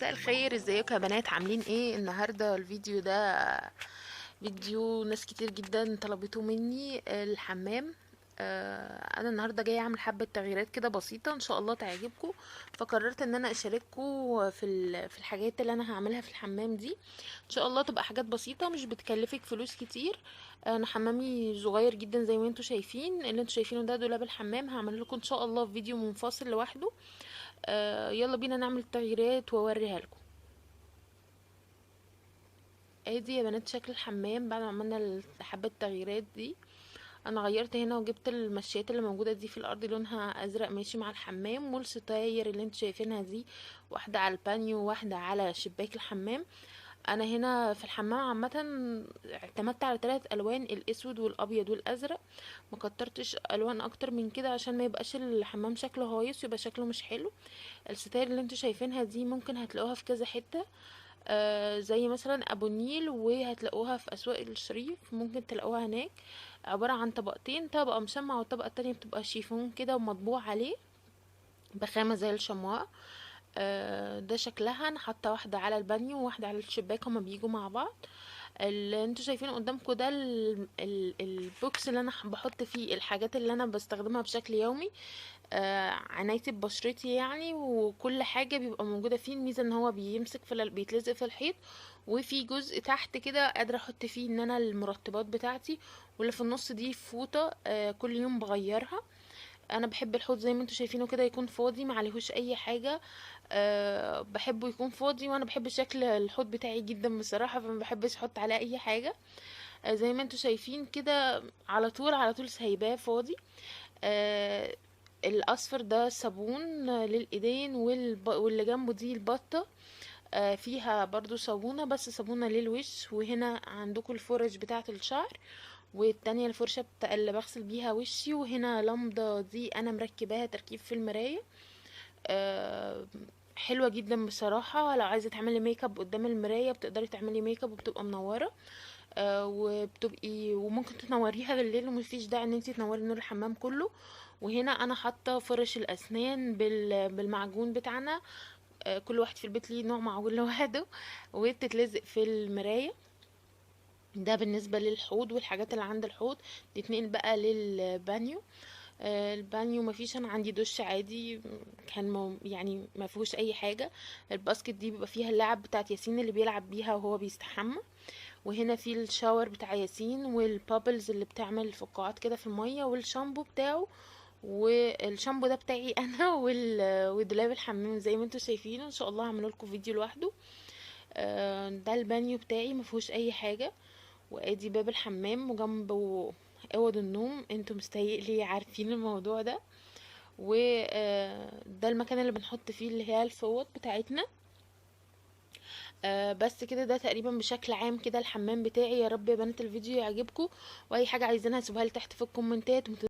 مساء الخير، ازيكم يا بنات؟ عاملين ايه النهارده؟ الفيديو ده فيديو ناس كتير جدا طلبته مني، الحمام. انا النهارده جايه اعمل حبه تغييرات كده بسيطه ان شاء الله تعجبكم. فقررت ان انا اشارككم في الحاجات اللي انا هعملها في الحمام دي. ان شاء الله تبقى حاجات بسيطه مش بتكلفك فلوس كتير. انا حمامي صغير جدا زي ما انتم شايفين. اللي انتم شايفينه ده دولاب الحمام، هعمل لكم ان شاء الله في فيديو منفصل لوحده. يلا بينا نعمل التغييرات واوريها لكم. ادي يا بنات شكل الحمام بعد ما عملنا حبة التغييرات دي. انا غيرت هنا وجبت المشيات اللي موجودة دي في الارض لونها ازرق ماشي مع الحمام، والستاير اللي انتوا شايفينها دي واحدة على البانيو وواحدة على شباك الحمام. انا هنا في الحمام عامة اعتمدت على 3 الوان، الاسود والابيض والازرق. ما كترتش الوان اكتر من كده عشان ما يبقاش الحمام شكله هايص ويبقى شكله مش حلو. الستاير اللي انتوا شايفينها دي ممكن هتلاقوها في كذا حتة، زي مثلا ابو النيل، وهتلاقوها في اسواق الشريف، ممكن تلاقوها هناك. عبارة عن طبقتين، طبقة مشمع والطبقة التانية بتبقى شيفون كده ومطبوع عليه بخامة زي الشمواء. ده شكلها. انا حاطه واحدة على البانيو وواحدة على الشباك، هما بيجوا مع بعض. اللي انتوا شايفينه قدامكم ده البوكس اللي انا بحط فيه الحاجات اللي انا بستخدمها بشكل يومي. عنايتي ببشرتي يعني، وكل حاجة بيبقى موجودة فيه. الميزة ان هو بيمسك بيتلزق في الحيط، وفي جزء تحت كده قادرة احط فيه ان انا المرطبات بتاعتي. واللي في النص دي فوطة كل يوم بغيرها. انا بحب الحوض زي ما انتوا شايفينه كده يكون فاضي ما عليهوش اي حاجة. بحبه يكون فاضي، وانا بحب شكل الحوض بتاعي جدا بصراحة، فما بحبش احط عليه اي حاجة. زي ما انتوا شايفين كده على طول على طول سايباه فاضي. آه الاصفر ده صابون للايدين، واللي جنبه دي البطة. فيها برضو صابونة، بس صابونة للوش. وهنا عندكم الفرش بتاعة الشعر، والتانية الفرشة اللي بغسل بيها وشي. وهنا لمضة دي انا مركباها تركيب في المراية. آه حلوة جدا بصراحة. لو عايزة تعملي ميك اب قدام المراية بتقدري تعملي ميك اب وبتبقى منورة. وممكن تنوريها بالليل، ومفيش داعي ان انتي تنوري نور الحمام كله. وهنا انا حاطه فرش الاسنان بالمعجون بتاعنا. كل واحد في البيت ليه نوع معجون لوحده، وبتتلزق في المرايه. ده بالنسبه للحوض والحاجات اللي عند الحوض. نتنقل بقى للبانيو. البانيو مفيش، انا عندي دش عادي كان يعني ما فيهوش اي حاجه. الباسكت دي بيبقى فيها اللعب بتاعت ياسين اللي بيلعب بيها وهو بيستحمى. وهنا في الشاور بتاع ياسين، والبابلز اللي بتعمل فقاعات كده في المية، والشامبو بتاعه. والشامبو ده بتاعي انا ودولاب الحمام زي ما انتوا شايفينه. ان شاء الله هعمل لكم فيديو لوحده. ده البانيو بتاعي ما فيهوش اي حاجه. وادي باب الحمام وجنبه اوض النوم، انتوا مستهيئلي عارفين الموضوع ده. وده المكان اللي بنحط فيه اللي هي الفوط بتاعتنا. بس كده، ده تقريبا بشكل عام كده الحمام بتاعي. يا رب يا بنات الفيديو يعجبكم، واي حاجه عايزينها سيبوها لي تحت في الكومنتات.